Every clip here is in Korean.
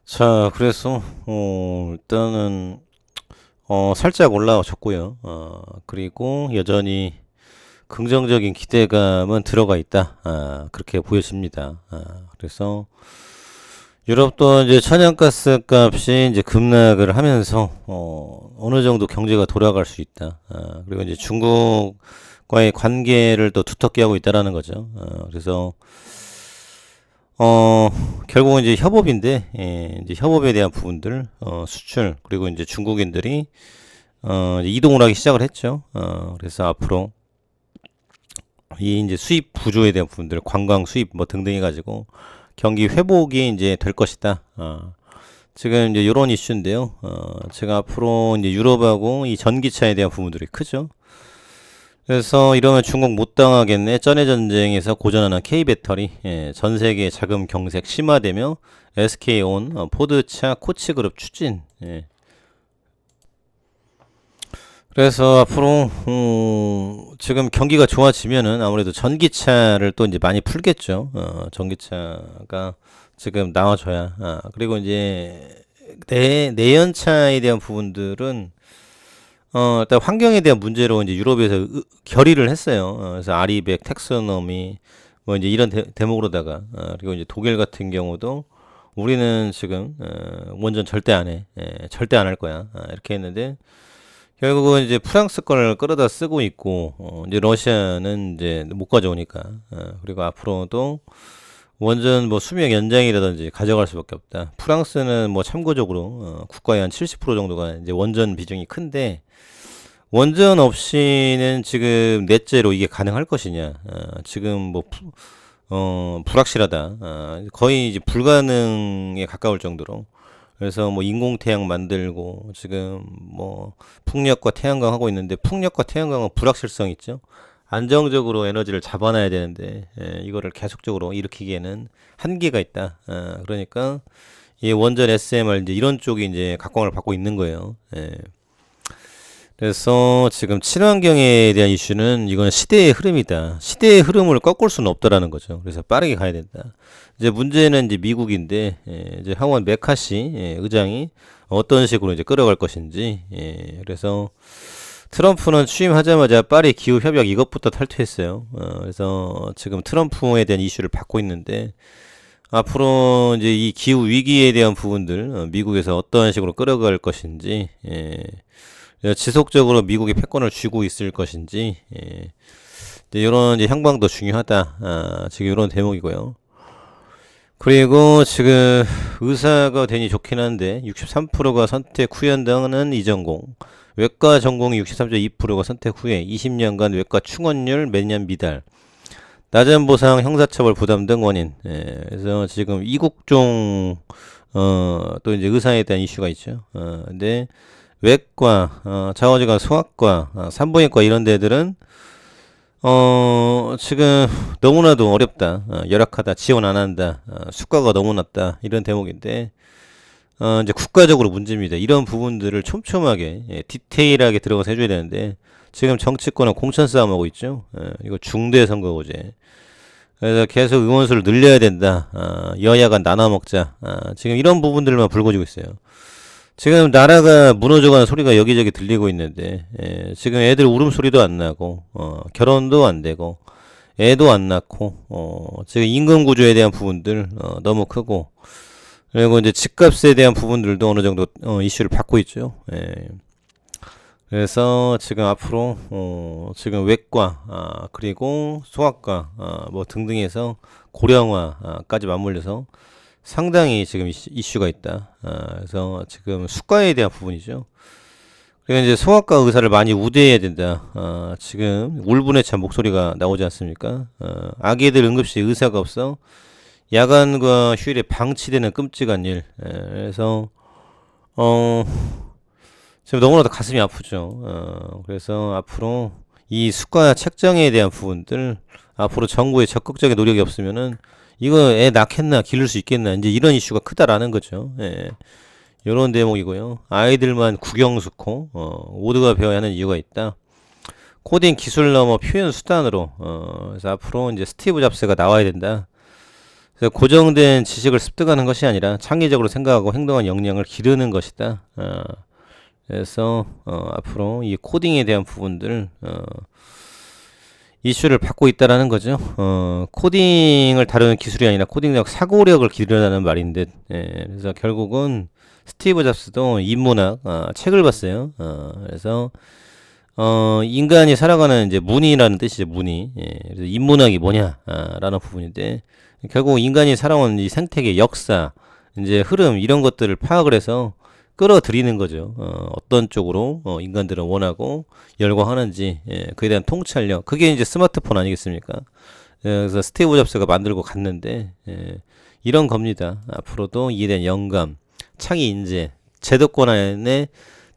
자, 그래서 일단은 살짝 올라와줬고요. 그리고 여전히 긍정적인 기대감은 들어가 있다. 그렇게 보여집니다. 그래서 유럽도 이제 천연가스 값이 이제 급락을 하면서 어느 정도 경제가 돌아갈 수 있다. 그리고 이제 중국과의 관계를 또 두텁게 하고 있다라는 거죠. 그래서 어, 결국은 이제 협업인데, 이제 협업에 대한 부분들, 수출, 그리고 이제 중국인들이, 이제 이동을 하기 시작을 했죠. 그래서 앞으로 이 이제 수입 구조에 대한 부분들, 관광 수입 뭐 등등 해가지고 경기 회복이 이제 될 것이다. 지금 이제 이런 이슈인데요. 제가 앞으로 이제 유럽하고 이 전기차에 대한 부분들이 크죠. 그래서 이러면 중국 못 당하겠네. 전해 전쟁에서 고전하는 K 배터리, 전 세계 자금 경색 심화되며 SK온, 포드차, 코치그룹 추진. 그래서 앞으로 지금 경기가 좋아지면은 아무래도 전기차를 또 이제 많이 풀겠죠. 전기차가 지금 나와줘야. 그리고 이제 내연차에 대한 부분들은 일단 환경에 대한 문제로 이제 유럽에서 결의를 했어요. 그래서 아리백, 텍소노미, 뭐 이제 이런 대목으로다가, 그리고 이제 독일 같은 경우도 우리는 지금, 원전 절대 안 해. 절대 안 할 거야. 이렇게 했는데, 결국은 이제 프랑스 거를 끌어다 쓰고 있고, 이제 러시아는 이제 못 가져오니까, 그리고 앞으로도 원전 뭐 수명 연장이라든지 가져갈 수밖에 없다. 프랑스는 뭐 참고적으로, 국가의 한 70% 정도가 이제 원전 비중이 큰데, 원전 없이는 지금 넷째로 이게 가능할 것이냐? 지금 뭐 불확실하다. 거의 이제 불가능에 가까울 정도로. 그래서 뭐 인공태양 만들고 지금 뭐 풍력과 태양광 하고 있는데 풍력과 태양광은 불확실성 있죠. 안정적으로 에너지를 잡아놔야 되는데 이거를 계속적으로 일으키기에는 한계가 있다. 그러니까 이 원전 SMR 이제 이런 쪽이 이제 각광을 받고 있는 거예요. 그래서 지금 친환경에 대한 이슈는 이건 시대의 흐름이다. 시대의 흐름을 꺾을 수는 없다라는 거죠. 그래서 빠르게 가야 된다. 이제 문제는 이제 미국인데 이제 하원 메카시 의장이 어떤 식으로 이제 끌어갈 것인지. 그래서 트럼프는 취임하자마자 파리 기후 협약 이것부터 탈퇴했어요. 그래서 지금 트럼프에 대한 이슈를 받고 있는데 앞으로 이제 이 기후 위기에 대한 부분들 미국에서 어떠한 식으로 끌어갈 것인지. 지속적으로 미국이 패권을 쥐고 있을 것인지, 이런 이제 향방도 중요하다. 지금 이런 대목이고요. 그리고 지금 의사가 되니 좋긴 한데 63%가 선택 후연당은 이전공, 외과 전공이 63.2%가 선택 후에 20년간 외과 충원율 매년 미달, 낮은 보상, 형사처벌 부담 등 원인. 그래서 지금 이국종 또 이제 의사에 대한 이슈가 있죠. 근데 외과, 자원지과, 소아과, 산부인과 이런 데들은 지금 너무나도 어렵다, 열악하다, 지원 안 한다, 수가가 너무 낮다 이런 대목인데 이제 국가적으로 문제입니다. 이런 부분들을 촘촘하게 디테일하게 들어가서 해줘야 되는데 지금 정치권은 공천 싸움하고 있죠. 이거 중대 선거구제. 그래서 계속 의원수를 늘려야 된다. 여야가 나눠 먹자. 지금 이런 부분들만 불거지고 있어요. 지금 나라가 무너져가는 소리가 여기저기 들리고 있는데 지금 애들 울음소리도 안 나고 결혼도 안 되고 애도 안 낳고 지금 임금 구조에 대한 부분들 너무 크고 그리고 이제 집값에 대한 부분들도 어느 정도 이슈를 받고 있죠. 그래서 지금 앞으로 지금 외과 그리고 소아과 뭐 등등해서 고령화까지 맞물려서 상당히 지금 이슈가 있다. 그래서 지금 수가에 대한 부분이죠. 그리고 이제 소아과 의사를 많이 우대해야 된다. 지금 울분에 찬 목소리가 나오지 않습니까? 아기들 응급실 의사가 없어 야간과 휴일에 방치되는 끔찍한 일. 그래서 어, 지금 너무나도 가슴이 아프죠. 그래서 앞으로 이 수가 책정에 대한 부분들 앞으로 정부의 적극적인 노력이 없으면은 이거 애 낳겠나 기를 수 있겠나 이제 이런 이슈가 크다라는 거죠. 이런 대목이고요. 아이들만 국영수코 모두가 배워야 하는 이유가 있다. 코딩 기술 넘어 표현 수단으로 그래서 앞으로 이제 스티브 잡스가 나와야 된다. 그래서 고정된 지식을 습득하는 것이 아니라 창의적으로 생각하고 행동한 역량을 기르는 것이다. 그래서 앞으로 이 코딩에 대한 부분들 이슈를 받고 있다라는 거죠. 코딩을 다루는 기술이 아니라 코딩력 사고력을 기르라는 말인데, 그래서 결국은 스티브 잡스도 인문학 책을 봤어요. 그래서 인간이 살아가는 이제 문이라는 뜻이죠. 문이. 그래서 인문학이 뭐냐라는 부분인데, 결국 인간이 살아온 이 생태계 역사, 이제 흐름 이런 것들을 파악을 해서 끌어들이는 거죠. 어떤 쪽으로 인간들은 원하고 열광하는지, 그에 대한 통찰력, 그게 이제 스마트폰 아니겠습니까? 그래서 스티브 잡스가 만들고 갔는데, 이런 겁니다. 앞으로도 이에 대한 영감, 창의 인재, 제도권 안에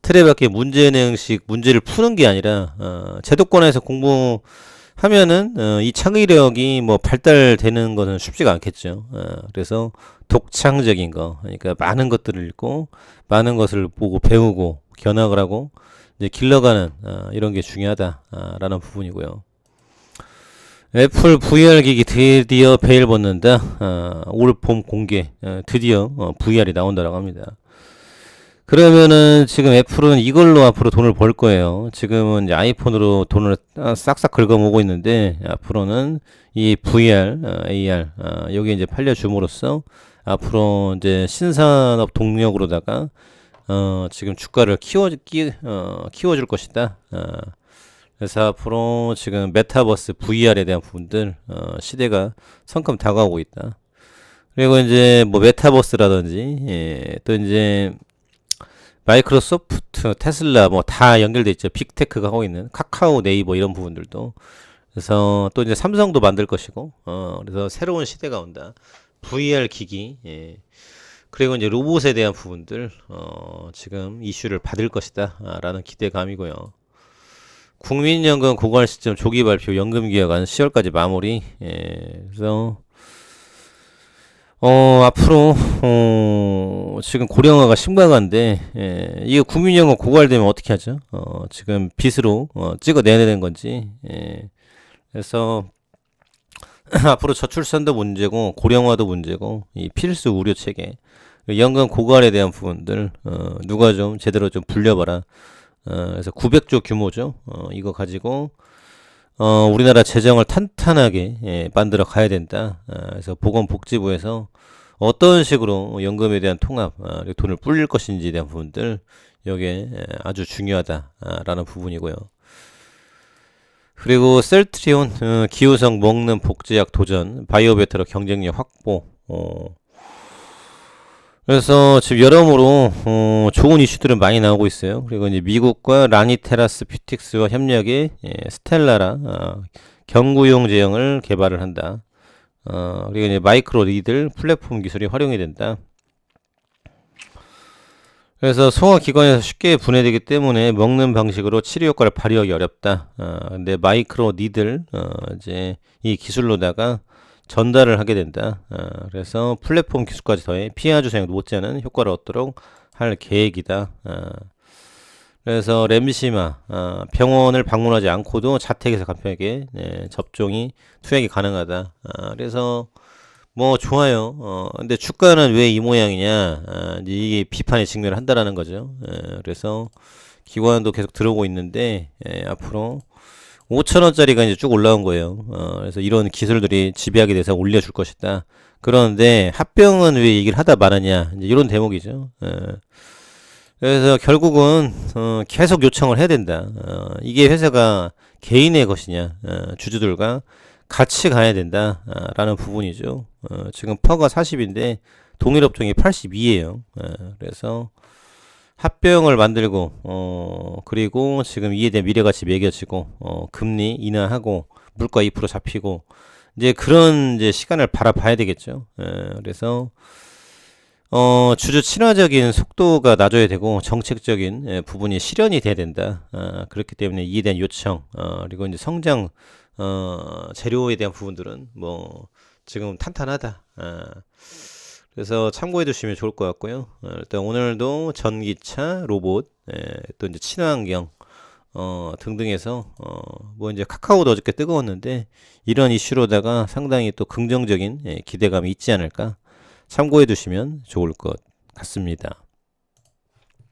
틀에 밖에 문제행식 문제를 푸는 게 아니라 제도권에서 공부하면은 이 창의력이 뭐 발달되는 것은 쉽지가 않겠죠. 그래서 독창적인 거, 그러니까 많은 것들을 읽고 많은 것을 보고 배우고 견학을 하고 이제 길러가는 이런 게 중요하다라는 부분이고요. 애플 VR 기기 드디어 베일 벗는다. 올 봄 공개. 드디어 VR이 나온다라고 합니다. 그러면은 지금 애플은 이걸로 앞으로 돈을 벌 거예요. 지금은 이제 아이폰으로 돈을 싹싹 긁어모으고 있는데 앞으로는 이 VR, AR 여기 이제 팔려줌으로써 앞으로 이제 신산업 동력으로다가 지금 주가를 키워줄 것이다. 그래서 앞으로 지금 메타버스 VR에 대한 부분들 시대가 성큼 다가오고 있다. 그리고 이제 뭐 메타버스라든지 또 이제 마이크로소프트, 테슬라 뭐 다 연결돼 있죠. 빅테크가 하고 있는 카카오, 네이버 이런 부분들도. 그래서 또 이제 삼성도 만들 것이고, 그래서 새로운 시대가 온다. VR 기기, 그리고 이제 로봇에 대한 부분들, 지금 이슈를 받을 것이다. 라는 기대감이고요. 국민연금 고갈 시점 조기 발표 연금개혁안 10월까지 마무리. 그래서 앞으로 지금 고령화가 심각한데 이게 국민연금 고갈되면 어떻게 하죠? 지금 빚으로 찍어내야 되는 건지. 그래서 앞으로 저출산도 문제고 고령화도 문제고 이 필수 의료 체계, 연금 고갈에 대한 부분들 누가 좀 제대로 좀 불려봐라. 그래서 900조 규모죠. 이거 가지고 우리나라 재정을 탄탄하게 만들어 가야 된다. 그래서 보건복지부에서 어떤 식으로 연금에 대한 통합, 돈을 불릴 것인지에 대한 부분들 여기에 아주 중요하다라는 부분이고요. 그리고 셀트리온 기후성 먹는 복제약 도전, 바이오베터로 경쟁력 확보. 그래서 지금 여러모로 좋은 이슈들은 많이 나오고 있어요. 그리고 이제 미국과 라니테라스퓨틱스와 협력해 스텔라라 경구용 제형을 개발을 한다. 그리고 이제 마이크로 리들 플랫폼 기술이 활용이 된다. 그래서 소화기관에서 쉽게 분해되기 때문에 먹는 방식으로 치료 효과를 발휘하기 어렵다. 근데 마이크로 니들 이제 이 기술로다가 전달을 하게 된다. 그래서 플랫폼 기술까지 더해 피하 주사용 못지않은 효과를 얻도록 할 계획이다. 그래서 램시마 병원을 방문하지 않고도 자택에서 간편하게 접종이 투약이 가능하다. 그래서 뭐 좋아요. 근데 주가는 왜 이 모양이냐? 이제 이게 비판에 직면을 한다라는 거죠. 그래서 기관도 계속 들어오고 있는데 앞으로 5천원짜리가 이제 쭉 올라온 거예요. 그래서 이런 기술들이 지배하게 돼서 올려줄 것이다. 그런데 합병은 왜 얘기를 하다 말았냐? 이제 이런 대목이죠. 그래서 결국은 계속 요청을 해야 된다. 이게 회사가 개인의 것이냐? 주주들과 같이 가야 된다. 라는 부분이죠. 지금 퍼가 40인데 동일 업종이 82예요. 그래서 합병을 만들고 그리고 지금 이에 대한 미래가치 매겨지고 금리 인하하고 물가 2% 잡히고 이제 그런 이제 시간을 바라봐야 되겠죠. 그래서 주주 친화적인 속도가 낮아야 되고 정책적인 부분이 실현이 돼야 된다. 그렇기 때문에 이에 대한 요청 그리고 이제 성장 재료에 대한 부분들은 뭐 지금 탄탄하다. 그래서 참고해 두시면 좋을 것 같고요. 일단 오늘도 전기차, 로봇, 또 이제 친환경, 등등해서 뭐 이제 카카오도 어저께 뜨거웠는데 이런 이슈로다가 상당히 또 긍정적인 기대감이 있지 않을까 참고해 두시면 좋을 것 같습니다.